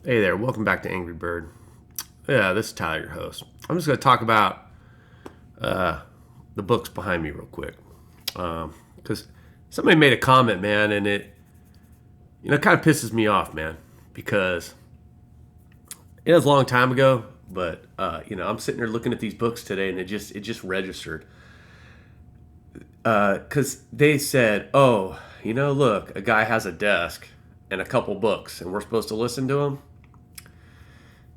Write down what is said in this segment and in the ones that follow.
Hey there, welcome back to Angry Bird. Yeah, this is Tyler, your host. I'm just going to talk about the books behind me real quick. Because somebody made a comment, man, and it kind of pisses me off, man, because it was a long time ago, but, I'm sitting there looking at these books today and it just registered. Because they said, oh, look, a guy has a desk and a couple books and we're supposed to listen to him.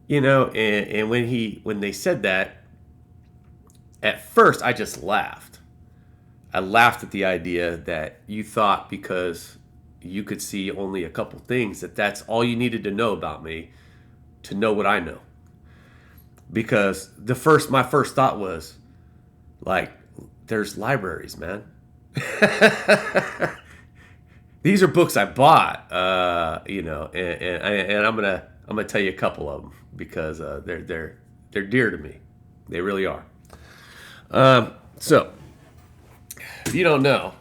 And when they said that, at first I just laughed. I laughed at the idea that you thought because you could see only a couple things that's all you needed to know about me to know what I know. Because my first thought was like, there's libraries, man. These are books I bought, and I'm gonna tell you a couple of them because they're dear to me. They really are. So, if you don't know,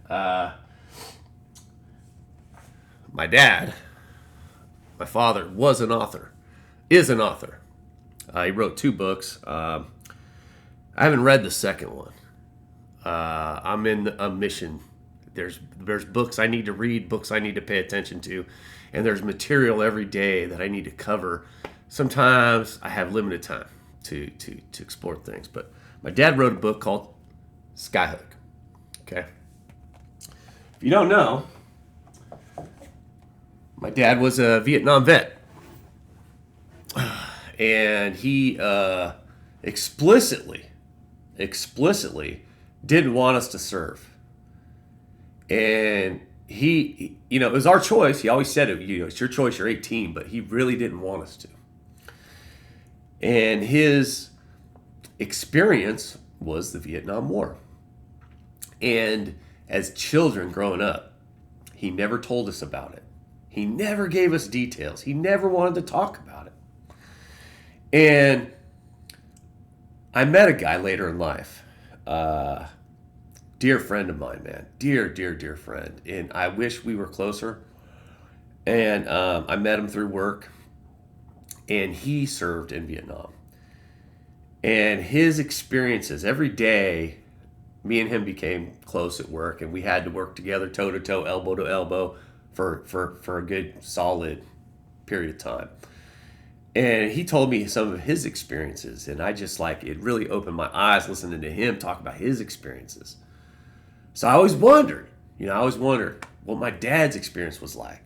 my dad, my father, was an author, is an author. He wrote two books. I haven't read the second one. I'm in a mission. There's books I need to read, books I need to pay attention to, and there's material every day that I need to cover. Sometimes I have limited time to explore things, but my dad wrote a book called Skyhook. Okay, if you don't know, my dad was a Vietnam vet, and he explicitly didn't want us to serve. And it was our choice. He always said it's your choice. You're 18, but he really didn't want us to. And his experience was the Vietnam War. And as children growing up, he never told us about it. He never gave us details. He never wanted to talk about it. And I met a guy later in life, dear friend of mine, man, dear friend, and I wish we were closer. And I met him through work, and he served in Vietnam. And his experiences every day, me and him became close at work, and we had to work together, toe to toe, elbow to elbow, for a good solid period of time. And he told me some of his experiences, and I just it really opened my eyes listening to him talk about his experiences. So I always wondered what my dad's experience was like,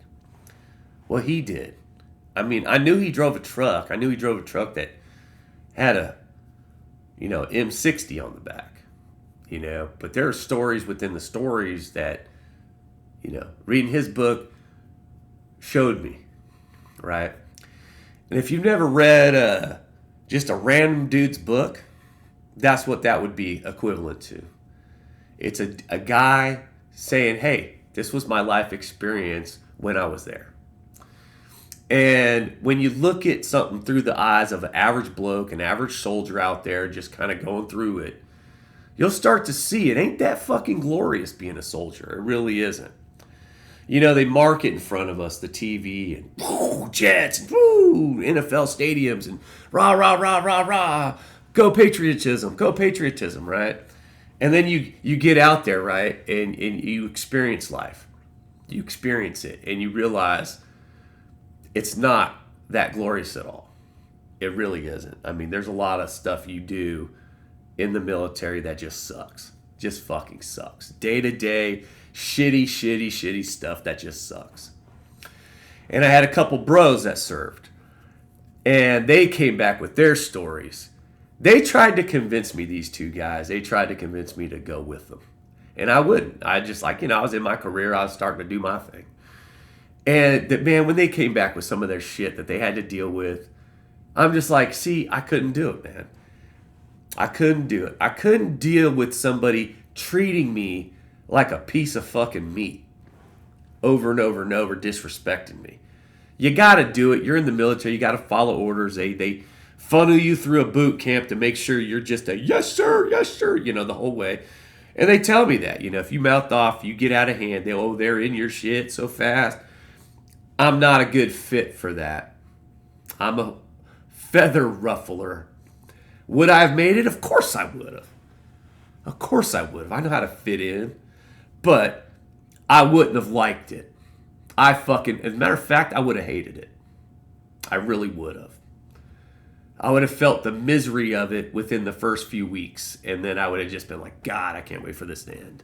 what he did. I mean, I knew he drove a truck. I knew he drove a truck that had a, M60 on the back, but there are stories within the stories that, reading his book showed me, right? And if you've never read just a random dude's book, that's what that would be equivalent to. It's a guy saying, hey, this was my life experience when I was there. And when you look at something through the eyes of an average bloke, an average soldier out there just kind of going through it, you'll start to see it ain't that fucking glorious being a soldier. It really isn't. They mark it in front of us, the TV, and woo, jets, and woo, NFL stadiums, and rah, rah, rah, rah, rah. Go patriotism, right? And then you get out there, right, and you experience life. You experience it, and you realize it's not that glorious at all. It really isn't. I mean, there's a lot of stuff you do in the military that just sucks. Just fucking sucks. Day to day, shitty stuff that just sucks. And I had a couple bros that served, and they came back with their stories. They tried to convince me, these two guys, they tried to convince me to go with them. And I wouldn't. I just I was in my career, I was starting to do my thing. And that, man, when they came back with some of their shit that they had to deal with, I'm just see, I couldn't do it, man. I couldn't do it. I couldn't deal with somebody treating me like a piece of fucking meat over and over and over, disrespecting me. You got to do it. You're in the military. You got to follow orders. They funnel you through a boot camp to make sure you're just a yes sir, the whole way. And they tell me that, if you mouth off, you get out of hand. They're in your shit so fast. I'm not a good fit for that. I'm a feather ruffler. Would I have made it? Of course I would have. Of course I would have. I know how to fit in. But I wouldn't have liked it. As a matter of fact, I would have hated it. I really would have. I would have felt the misery of it within the first few weeks. And then I would have just been like, God, I can't wait for this to end.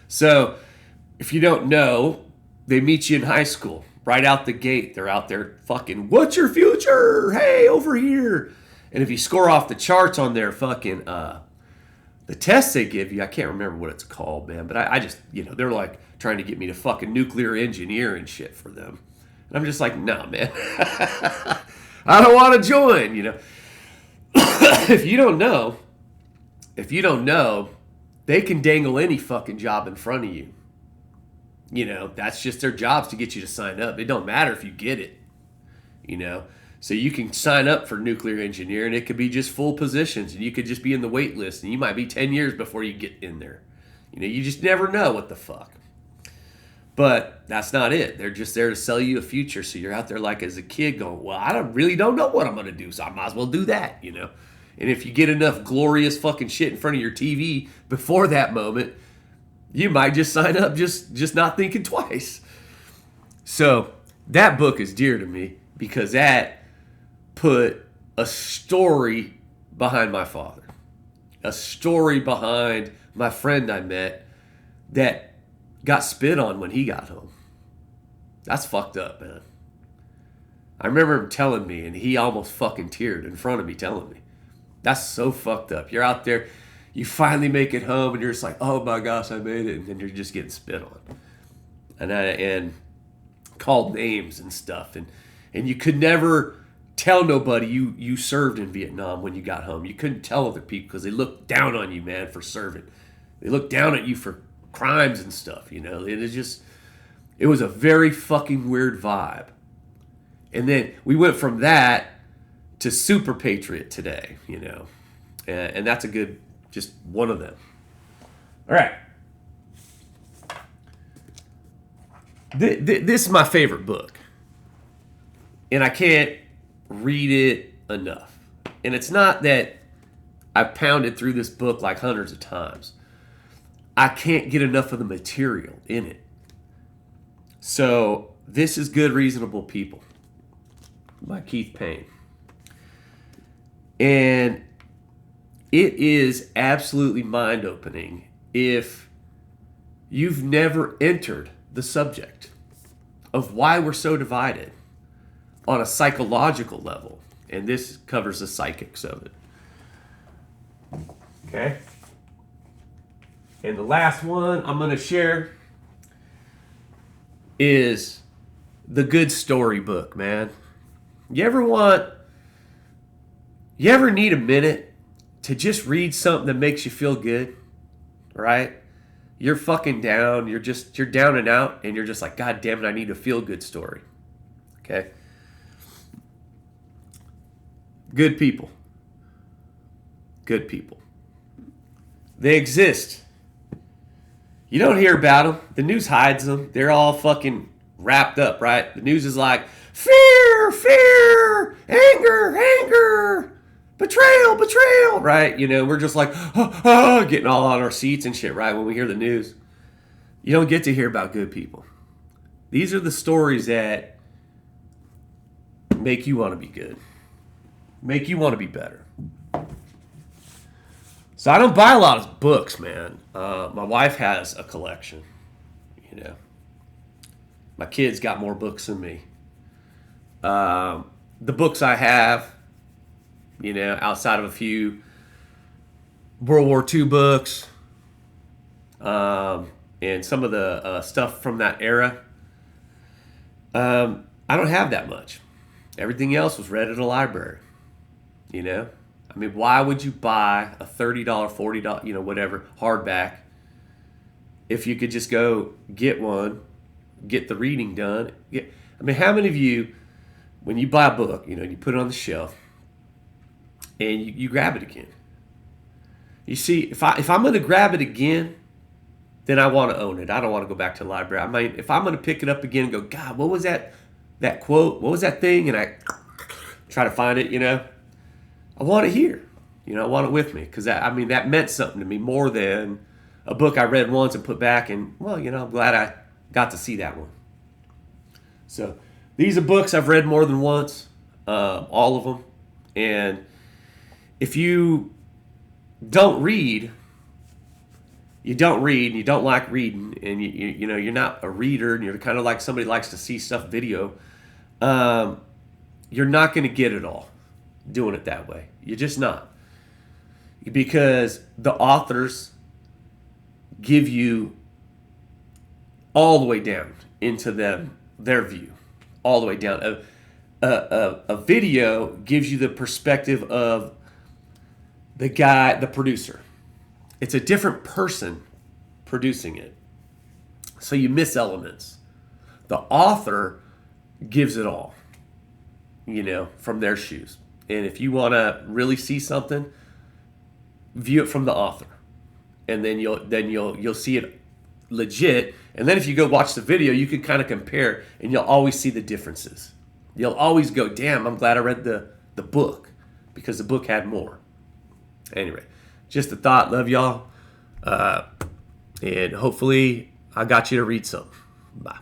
So, if you don't know, they meet you in high school. Right out the gate, they're out there fucking, what's your future? Hey, over here. And if you score off the charts on their fucking, the tests they give you, I can't remember what it's called, man. But I just, they're like trying to get me to fucking nuclear engineer and shit for them. And I'm just like, no, man. I don't want to join, If you don't know, they can dangle any fucking job in front of you. That's just their jobs to get you to sign up. It don't matter if you get it, So you can sign up for nuclear engineer and it could be just full positions and you could just be in the wait list and you might be 10 years before you get in there. You just never know what the fuck. But that's not it. They're just there to sell you a future. So you're out there like as a kid going, well, I really don't know what I'm going to do. So I might as well do that, And if you get enough glorious fucking shit in front of your TV before that moment, you might just sign up just not thinking twice. So that book is dear to me because that put a story behind my father. A story behind my friend I met that got spit on when he got home. That's fucked up, man. I remember him telling me, and he almost fucking teared in front of me telling me. That's so fucked up. You're out there, you finally make it home, and you're just like, oh my gosh, I made it, and then you're just getting spit on. And called names and stuff. And you could never tell nobody you served in Vietnam when you got home. You couldn't tell other people because they looked down on you, man, for serving. They looked down at you for crimes and stuff, It was a very fucking weird vibe. And then we went from that to Super Patriot today, And that's just one of them. All right. This is my favorite book. And I can't read it enough. And it's not that I've pounded through this book like hundreds of times. I can't get enough of the material in it. So, this is Good Reasonable People by Keith Payne. And it is absolutely mind-opening if you've never entered the subject of why we're so divided on a psychological level. And this covers the psychics of it. Okay? And the last one I'm going to share is the Good Story book, man. You ever need a minute to just read something that makes you feel good, right? You're fucking down, you're down and out, and you're just like, God damn it, I need a feel-good story. Okay? Good people. Good people. They exist. You don't hear about them. The news hides them. They're all fucking wrapped up, right? The news is like, fear, fear, anger, anger, betrayal, betrayal, right? We're just like, getting all on our seats and shit, right? When we hear the news. You don't get to hear about good people. These are the stories that make you want to be good. Make you want to be better. So I don't buy a lot of books, man. My wife has a collection, My kids got more books than me. The books I have, outside of a few World War II books, and some of the stuff from that era, I don't have that much. Everything else was read at a library, why would you buy a $30, $40, whatever, hardback if you could just go get one, get the reading done? How many of you, when you buy a book, you put it on the shelf and you grab it again? You see, if I'm going to grab it again, then I want to own it. I don't want to go back to the library. I mean, if I'm going to pick it up again and go, God, what was that quote? What was that thing? And I try to find it, I want it here. I want it with me because that meant something to me more than a book I read once and put back. And, well, I'm glad I got to see that one. So these are books I've read more than once, all of them. And if you don't read, and you don't like reading, and you're not a reader, and you're kind of like somebody likes to see stuff video, you're not going to get it all doing it that way. You're just not. Because the authors give you all the way down into their view, all the way down. A video gives you the perspective of the guy, the producer. It's a different person producing it. So you miss elements. The author gives it all, from their shoes. And if you want to really see something, view it from the author. And then you'll see it legit. And then if you go watch the video, you can kind of compare, and you'll always see the differences. You'll always go, damn, I'm glad I read the book, because the book had more. Anyway, just a thought. Love y'all. And hopefully I got you to read some. Bye.